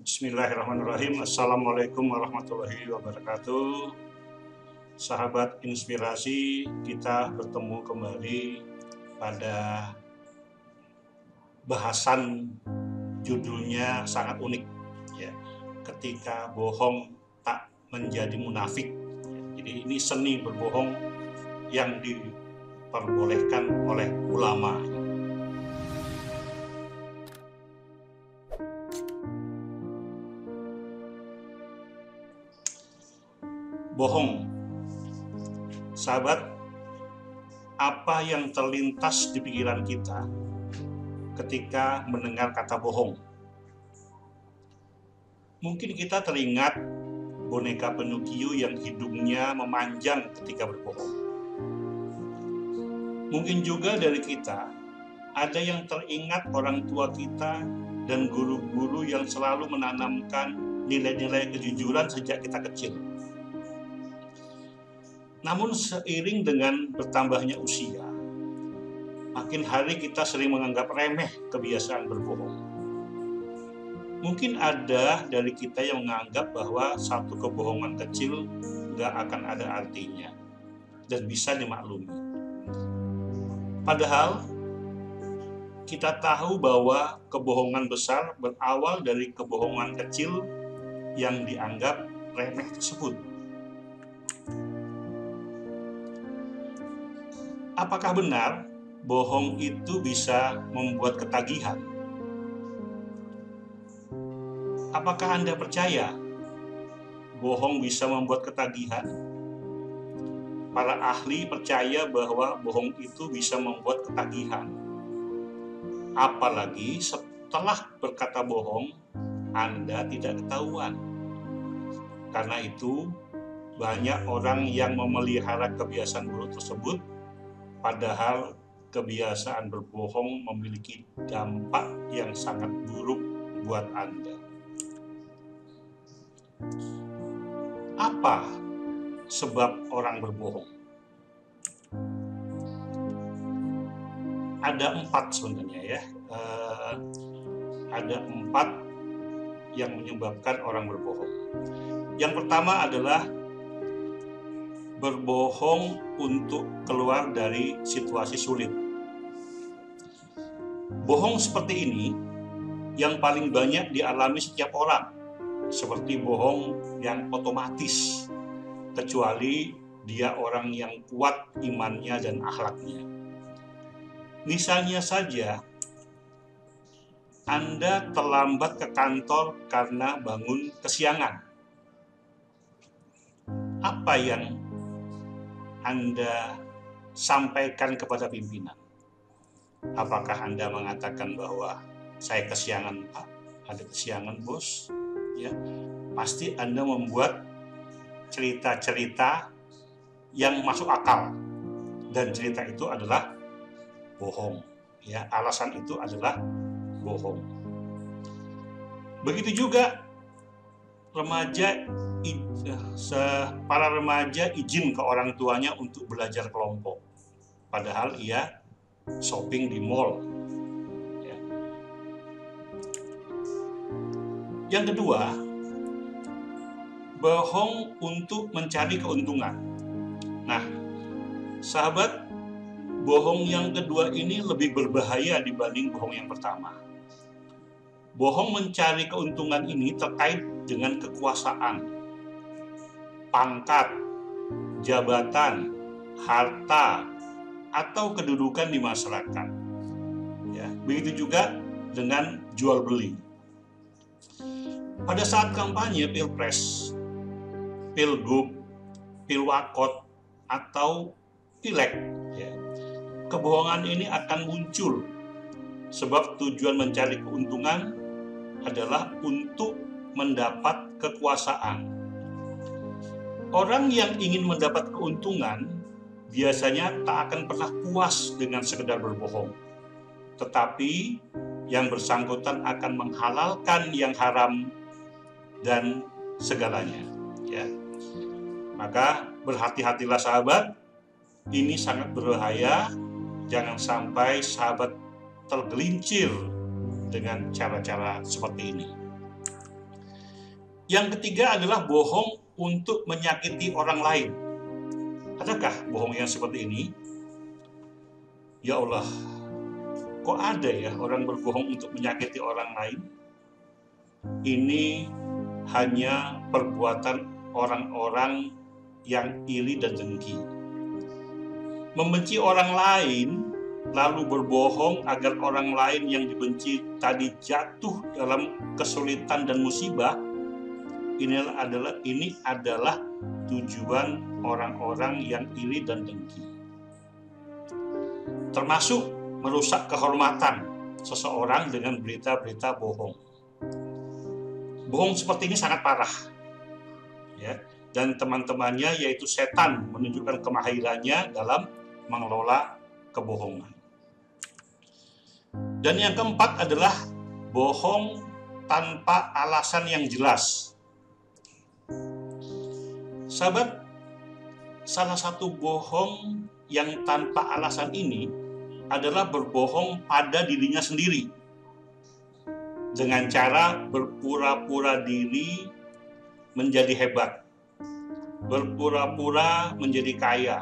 Bismillahirrahmanirrahim. Assalamualaikum warahmatullahi wabarakatuh. Sahabat inspirasi, kita bertemu kembali pada bahasan judulnya sangat unik, ya. Ketika bohong tak menjadi munafik. Jadi ini seni berbohong yang diperbolehkan oleh ulama. Bohong, sahabat, apa yang terlintas di pikiran kita ketika mendengar kata bohong? Mungkin kita teringat boneka Pinocchio yang hidungnya memanjang ketika berbohong. Mungkin juga dari kita ada yang teringat orang tua kita dan guru-guru yang selalu menanamkan nilai-nilai kejujuran sejak kita kecil. Namun seiring dengan bertambahnya usia, makin hari kita sering menganggap remeh kebiasaan berbohong. Mungkin ada dari kita yang menganggap bahwa satu kebohongan kecil gak akan ada artinya dan bisa dimaklumi. Padahal kita tahu bahwa kebohongan besar berawal dari kebohongan kecil yang dianggap remeh tersebut. Apakah benar bohong itu bisa membuat ketagihan? Apakah Anda percaya bohong bisa membuat ketagihan? Para ahli percaya bahwa bohong itu bisa membuat ketagihan. Apalagi setelah berkata bohong, Anda tidak ketahuan. Karena itu, banyak orang yang memelihara kebiasaan buruk tersebut, padahal kebiasaan berbohong memiliki dampak yang sangat buruk buat Anda. Apa sebab orang berbohong? Ada 4 sebenarnya, ya. Ada 4 yang menyebabkan orang berbohong. Yang pertama adalah berbohong untuk keluar dari situasi sulit. Bohong seperti ini yang paling banyak dialami setiap orang, seperti bohong yang otomatis, kecuali dia orang yang kuat imannya dan akhlaknya. Misalnya saja, Anda terlambat ke kantor karena bangun kesiangan. Apa yang Anda sampaikan kepada pimpinan? Apakah Anda mengatakan bahwa saya kesiangan, Pak? Ada kesiangan, bos? Ya, pasti Anda membuat cerita-cerita yang masuk akal, dan cerita itu adalah bohong. Ya, alasan itu adalah bohong. Begitu juga para remaja izin ke orang tuanya untuk belajar kelompok, padahal ia shopping di mall. Ya. Yang kedua, bohong untuk mencari keuntungan. Nah, sahabat, bohong yang kedua ini lebih berbahaya dibanding bohong yang pertama. Bohong mencari keuntungan ini terkait dengan kekuasaan, pangkat, jabatan, harta, atau kedudukan di masyarakat. Ya, begitu juga dengan jual beli. Pada saat kampanye pilpres, pilgub, pilwakot, atau pileg, ya, kebohongan ini akan muncul sebab tujuan mencari keuntungan adalah untuk mendapat kekuasaan. Orang yang ingin mendapat keuntungan biasanya tak akan pernah puas dengan sekedar berbohong, tetapi yang bersangkutan akan menghalalkan yang haram dan segalanya. Ya. Maka berhati-hatilah sahabat, ini sangat berbahaya. Jangan sampai sahabat tergelincir dengan cara-cara seperti ini. Yang ketiga adalah bohong untuk menyakiti orang lain. Adakah bohong yang seperti ini? Ya Allah, kok ada ya orang berbohong untuk menyakiti orang lain? Ini hanya perbuatan orang-orang yang iri dan dengki. Membenci orang lain, lalu berbohong agar orang lain yang dibenci tadi jatuh dalam kesulitan dan musibah. Ini adalah tujuan orang-orang yang iri dan dengki. Termasuk merusak kehormatan seseorang dengan berita-berita bohong. Bohong seperti ini sangat parah, ya. Dan teman-temannya yaitu setan menunjukkan kemahirannya dalam mengelola kebohongan. Dan yang keempat adalah bohong tanpa alasan yang jelas. Sahabat, salah satu bohong yang tanpa alasan ini adalah berbohong pada dirinya sendiri dengan cara berpura-pura diri menjadi hebat, berpura-pura menjadi kaya,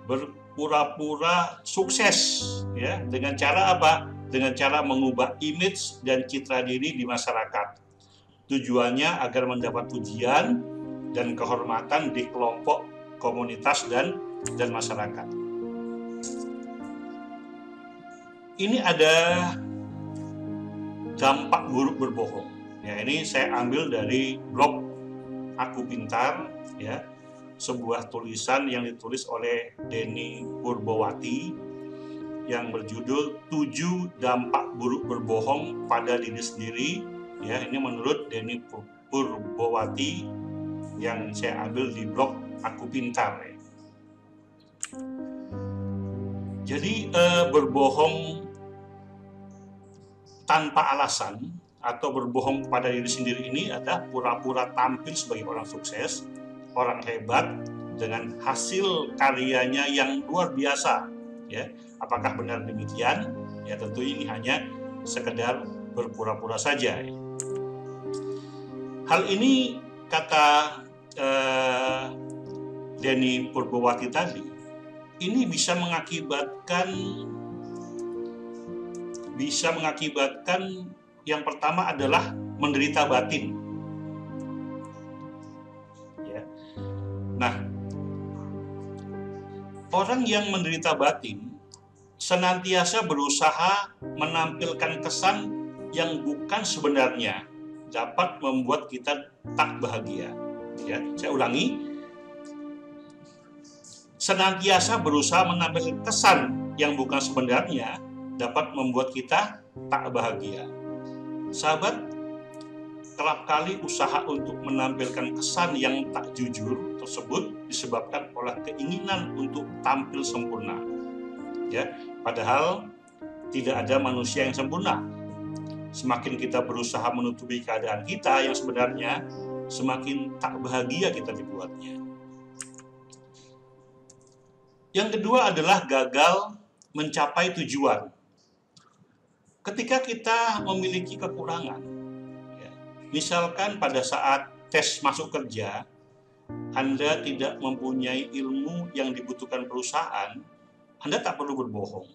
berpura-pura sukses, ya, dengan cara apa? Dengan cara mengubah image dan citra diri di masyarakat. Tujuannya agar mendapat pujian dan kehormatan di kelompok, komunitas, dan masyarakat. Ini ada dampak buruk berbohong. Ya, ini saya ambil dari blog Aku Pintar, ya, sebuah tulisan yang ditulis oleh Denny Purbowati yang berjudul 7 dampak buruk berbohong pada diri sendiri. Ya, ini menurut Denny Purbowati yang saya ambil di blog Aku Pintar. Ya. Jadi berbohong tanpa alasan atau berbohong kepada diri sendiri ini adalah pura-pura tampil sebagai orang sukses, orang hebat dengan hasil karyanya yang luar biasa. Ya, apakah benar demikian? Ya, tentu ini hanya sekedar berpura-pura saja. Hal ini kata Denny Purbowati tadi, ini bisa mengakibatkan yang pertama adalah menderita batin. Ya. Nah, orang yang menderita batin senantiasa berusaha menampilkan kesan yang bukan sebenarnya dapat membuat kita tak bahagia. Ya, saya ulangi, senantiasa berusaha menampilkan kesan yang bukan sebenarnya dapat membuat kita tak bahagia. Sahabat, kerap kali usaha untuk menampilkan kesan yang tak jujur tersebut disebabkan oleh keinginan untuk tampil sempurna. Ya, padahal tidak ada manusia yang sempurna. Semakin kita berusaha menutupi keadaan kita yang sebenarnya, semakin tak bahagia kita dibuatnya. Yang kedua adalah gagal mencapai tujuan. Ketika kita memiliki kekurangan, ya, misalkan pada saat tes masuk kerja, Anda tidak mempunyai ilmu yang dibutuhkan perusahaan, Anda tak perlu berbohong.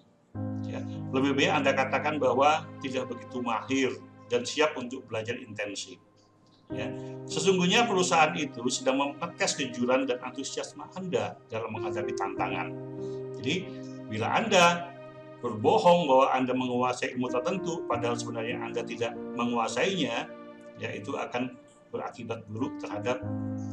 Ya, lebih baik Anda katakan bahwa tidak begitu mahir dan siap untuk belajar intensif. Ya, sesungguhnya perusahaan itu sedang mempertes kejujuran dan antusiasme Anda dalam menghadapi tantangan. Jadi, bila Anda berbohong bahwa Anda menguasai ilmu tertentu, padahal sebenarnya Anda tidak menguasainya, ya itu akan berakibat buruk terhadap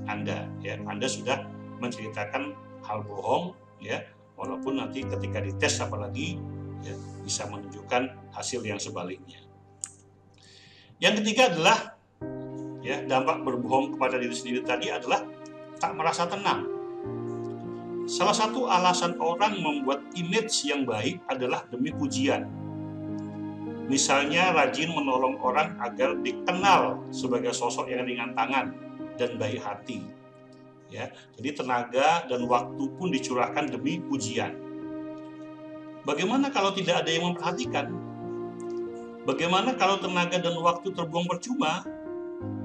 Anda. Ya, Anda sudah menceritakan hal bohong, ya, walaupun nanti ketika dites apalagi, ya, bisa menunjukkan hasil yang sebaliknya. Yang ketiga adalah, ya, dampak berbohong kepada diri sendiri tadi adalah tak merasa tenang. Salah satu alasan orang membuat image yang baik adalah demi pujian. Misalnya rajin menolong orang agar dikenal sebagai sosok yang ringan tangan dan baik hati. Ya, jadi tenaga dan waktu pun dicurahkan demi pujian. Bagaimana kalau tidak ada yang memperhatikan? Bagaimana kalau tenaga dan waktu terbuang percuma?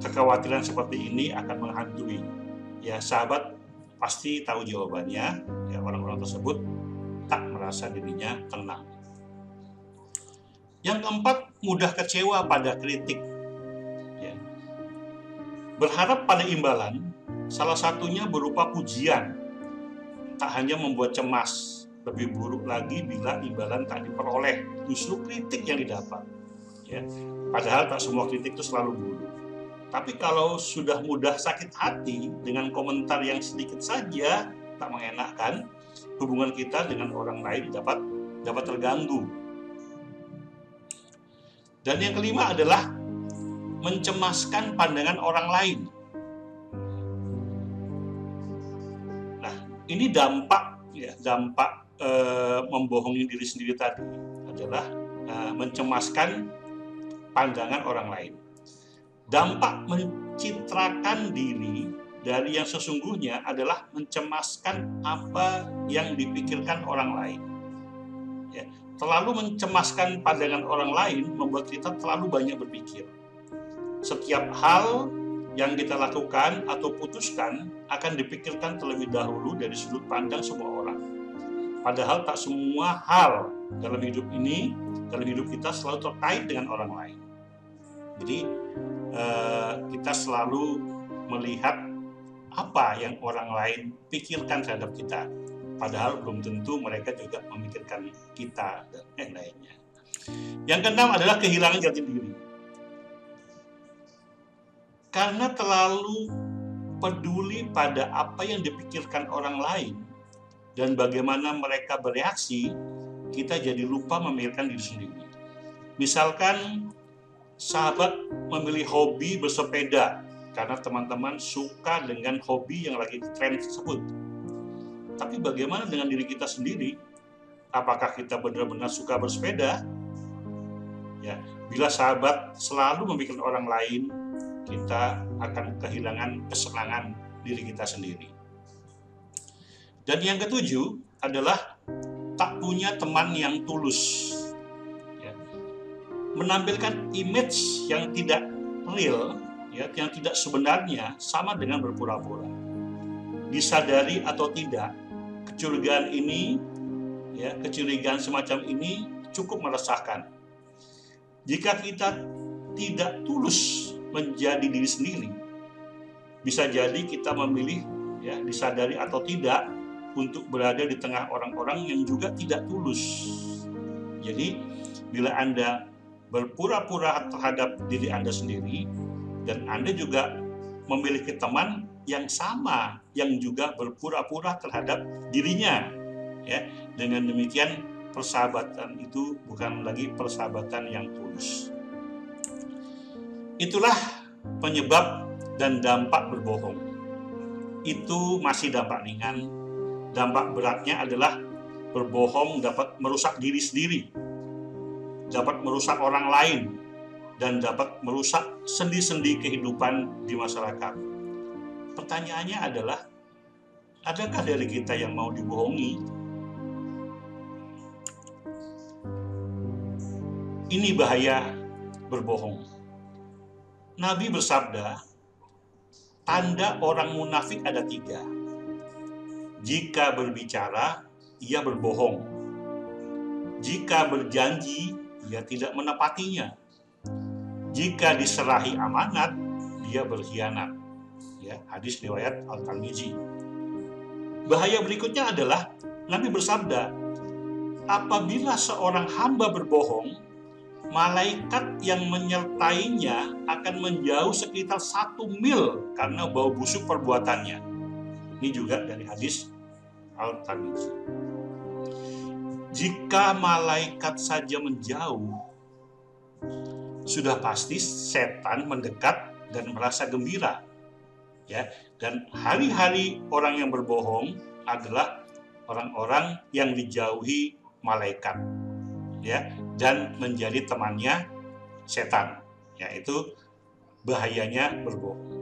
kekhawatiran seperti ini akan menghantui. Ya, sahabat pasti tahu jawabannya. Ya, orang-orang tersebut tak merasa dirinya tenang. Yang keempat, mudah kecewa pada kritik. Ya. Berharap pada imbalan, salah satunya berupa pujian, tak hanya membuat cemas. Lebih buruk lagi bila imbalan tak diperoleh, justru kritik yang didapat. Ya. Padahal tak semua kritik itu selalu buruk. Tapi kalau sudah mudah sakit hati dengan komentar yang sedikit saja tak mengenakan, hubungan kita dengan orang lain dapat terganggu. Dan yang kelima adalah mencemaskan pandangan orang lain. Nah, ini dampak membohongi diri sendiri tadi adalah mencemaskan pandangan orang lain. Dampak mencitrakan diri dari yang sesungguhnya adalah mencemaskan apa yang dipikirkan orang lain. Ya, terlalu mencemaskan pandangan orang lain membuat kita terlalu banyak berpikir. Setiap hal yang kita lakukan atau putuskan akan dipikirkan terlebih dahulu dari sudut pandang semua orang. Padahal tak semua hal dalam hidup kita selalu terkait dengan orang lain. Jadi kita selalu melihat apa yang orang lain pikirkan terhadap kita. Padahal belum tentu mereka juga memikirkan kita dan lain-lainnya. Yang keenam adalah kehilangan jati diri. Karena terlalu peduli pada apa yang dipikirkan orang lain dan bagaimana mereka bereaksi, kita jadi lupa memikirkan diri sendiri. Misalkan sahabat memilih hobi bersepeda karena teman-teman suka dengan hobi yang lagi tren tersebut. Tapi bagaimana dengan diri kita sendiri? Apakah kita benar-benar suka bersepeda? Ya, bila sahabat selalu memikirkan orang lain, kita akan kehilangan kesenangan diri kita sendiri. Dan yang ketujuh adalah tak punya teman yang tulus. Ya. Menampilkan image yang tidak real, ya, yang tidak sebenarnya, sama dengan berpura-pura. Disadari atau tidak, kecurigaan semacam ini cukup meresahkan. Jika kita tidak tulus menjadi diri sendiri, bisa jadi kita memilih, ya, disadari atau tidak, untuk berada di tengah orang-orang yang juga tidak tulus. Jadi, bila Anda berpura-pura terhadap diri Anda sendiri, dan Anda juga memiliki teman yang sama, yang juga berpura-pura terhadap dirinya, ya, dengan demikian persahabatan itu bukan lagi persahabatan yang tulus. Itulah penyebab dan dampak berbohong. Itu masih dampak ringan. Dampak beratnya adalah berbohong dapat merusak diri sendiri, dapat merusak orang lain, dan dapat merusak sendi-sendi kehidupan di masyarakat. Pertanyaannya adalah, adakah dari kita yang mau dibohongi? Ini bahaya berbohong. Nabi bersabda, tanda orang munafik ada 3. Jika berbicara, ia berbohong. Jika berjanji, ia tidak menepatinya. Jika diserahi amanat, dia berkhianat. Ya, hadis riwayat Al-Tirmidzi. Bahaya berikutnya adalah Nabi bersabda, apabila seorang hamba berbohong, malaikat yang menyertainya akan menjauh sekitar 1 mil karena bau busuk perbuatannya. Ini juga dari hadis Al-Tirmidzi. Jika malaikat saja menjauh, sudah pasti setan mendekat dan merasa gembira. Ya, dan hari-hari orang yang berbohong adalah orang-orang yang dijauhi malaikat, ya, dan menjadi temannya setan. Yaitu bahayanya berbohong.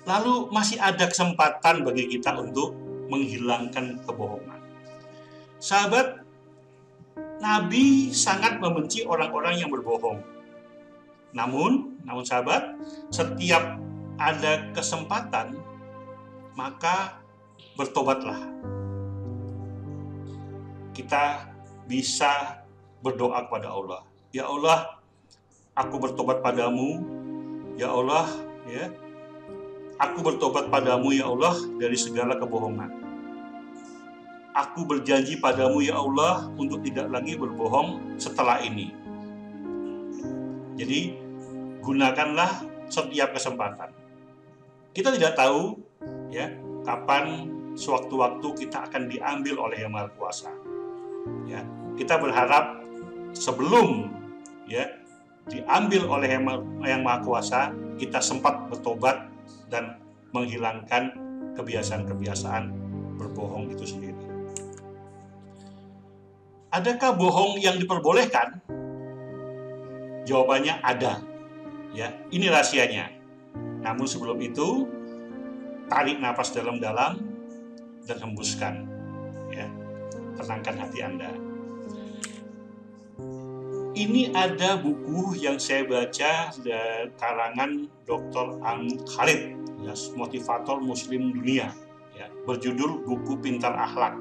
Lalu masih ada kesempatan bagi kita untuk menghilangkan kebohongan. Sahabat, Nabi sangat membenci orang-orang yang berbohong. Namun sahabat, setiap ada kesempatan, maka bertobatlah. Kita bisa berdoa kepada Allah. Ya Allah, aku bertobat padamu. Ya Allah, ya, aku bertobat padamu ya Allah dari segala kebohongan. Aku berjanji padamu ya Allah untuk tidak lagi berbohong setelah ini. Jadi gunakanlah setiap kesempatan. Kita tidak tahu ya kapan sewaktu-waktu kita akan diambil oleh Yang Maha Kuasa. Ya, kita berharap sebelum ya diambil oleh Yang Maha Kuasa, kita sempat bertobat dan menghilangkan kebiasaan-kebiasaan berbohong itu sendiri. Adakah bohong yang diperbolehkan? Jawabannya ada. Ya, ini rahasianya. Namun sebelum itu, tarik nafas dalam-dalam dan hembuskan. Ya, tenangkan hati Anda. Ini ada buku yang saya baca dari karangan Dr. Amir Khalid, ya, motivator Muslim dunia, ya, berjudul Buku Pintar Akhlak.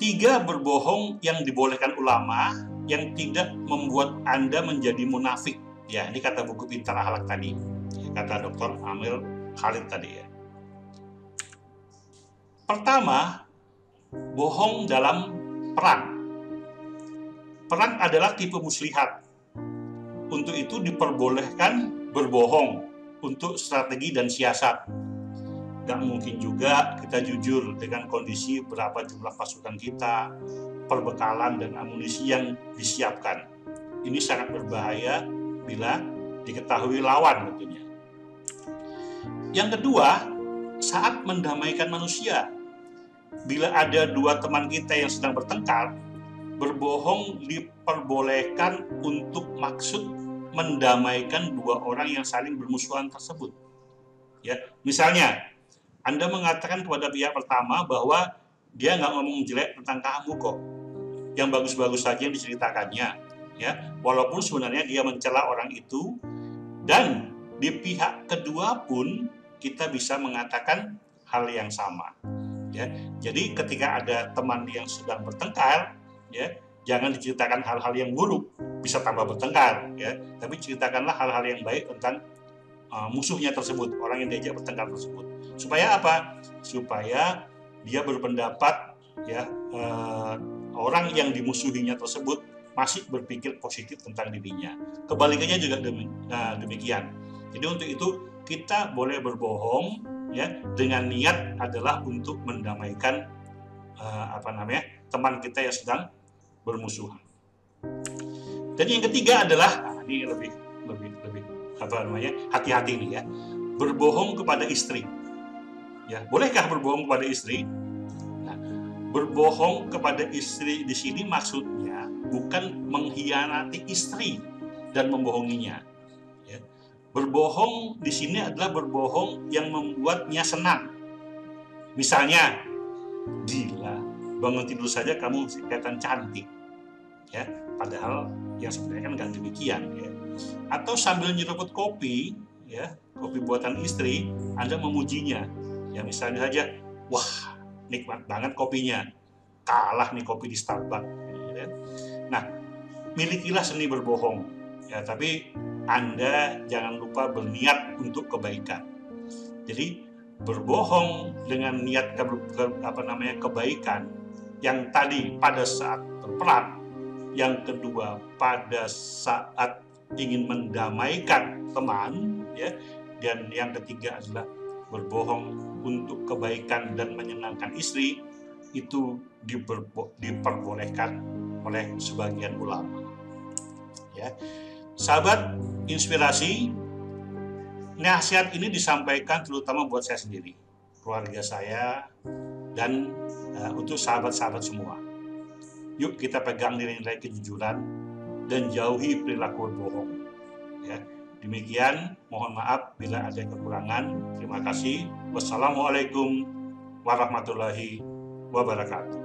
3 berbohong yang dibolehkan ulama yang tidak membuat Anda menjadi munafik. Ya, ini kata buku Pintar Akhlak tadi, ya, kata Dr. Amir Khalid tadi ya. Pertama, bohong dalam perang. Perang adalah tipe muslihat. Untuk itu diperbolehkan berbohong untuk strategi dan siasat. Gak mungkin juga kita jujur dengan kondisi berapa jumlah pasukan kita, perbekalan dan amunisi yang disiapkan. Ini sangat berbahaya bila diketahui lawan tentunya. Yang kedua, saat mendamaikan manusia. Bila ada 2 teman kita yang sedang bertengkar, berbohong diperbolehkan untuk maksud mendamaikan 2 orang yang saling bermusuhan tersebut. Ya, misalnya Anda mengatakan kepada pihak pertama bahwa dia nggak ngomong jelek tentang kamu kok, yang bagus-bagus saja yang diceritakannya, ya, walaupun sebenarnya dia mencela orang itu. Dan di pihak kedua pun kita bisa mengatakan hal yang sama. Ya, jadi ketika ada teman yang sedang bertengkar, ya, jangan diceritakan hal-hal yang buruk, bisa tambah bertengkar, ya, tapi ceritakanlah hal-hal yang baik tentang musuhnya tersebut, orang yang diajak bertengkar tersebut. Supaya apa? Supaya dia berpendapat, ya, orang yang dimusuhinya tersebut masih berpikir positif tentang dirinya. Kebalikannya juga demikian. Jadi untuk itu kita boleh berbohong, ya, dengan niat adalah untuk mendamaikan teman kita yang sedang bermusuhan. Dan yang ketiga adalah, ini lebih hati-hati nih ya, berbohong kepada istri. Ya, bolehkah berbohong kepada istri? Nah, berbohong kepada istri di sini maksudnya bukan mengkhianati istri dan membohonginya. Ya. Berbohong di sini adalah berbohong yang membuatnya senang. Misalnya, gila, bangun tidur saja kamu kelihatan cantik, ya, padahal yang sebenarnya kan nggak demikian, ya. Atau sambil nyeruput kopi, ya, kopi buatan istri, Anda memujinya, ya, misalnya saja, wah, nikmat banget kopinya, kalah nih kopi di Starbucks, ya. Nah, milikilah seni berbohong, ya, tapi Anda jangan lupa berniat untuk kebaikan. Jadi berbohong dengan niat kebaikan, yang tadi pada saat berperang, yang kedua pada saat ingin mendamaikan teman, ya, dan yang ketiga adalah berbohong untuk kebaikan dan menyenangkan istri, itu diperbolehkan oleh sebagian ulama. Ya, sahabat inspirasi, nasihat ini disampaikan terutama buat saya sendiri, keluarga saya, dan untuk sahabat-sahabat semua. Yuk kita pegang nilai-nilai kejujuran dan jauhi perilaku berbohong. Ya, demikian, mohon maaf bila ada kekurangan. Terima kasih. Wassalamualaikum warahmatullahi wabarakatuh.